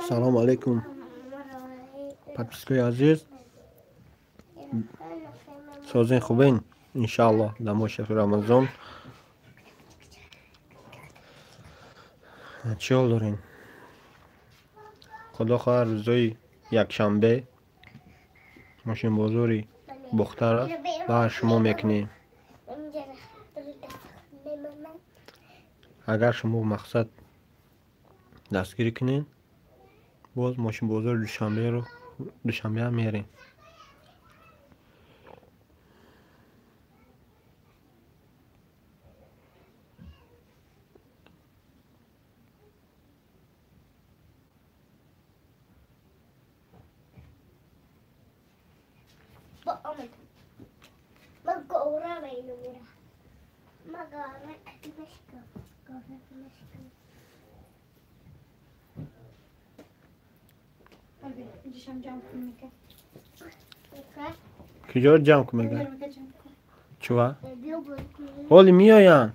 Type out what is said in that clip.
سلام علیکم پادپیسکوی عزیز سازین خوبین انشاءالله در ماه شهر رمضان چی حال دارین خدا خواهر روزای یکشنبه ماشین بازاری بختر بر شما میکنیم اگر شما مقصد دستگیری کنین باز ماشین بازار دوشنبه هم میریم کجا جمع کنم چوا؟ حالی میاین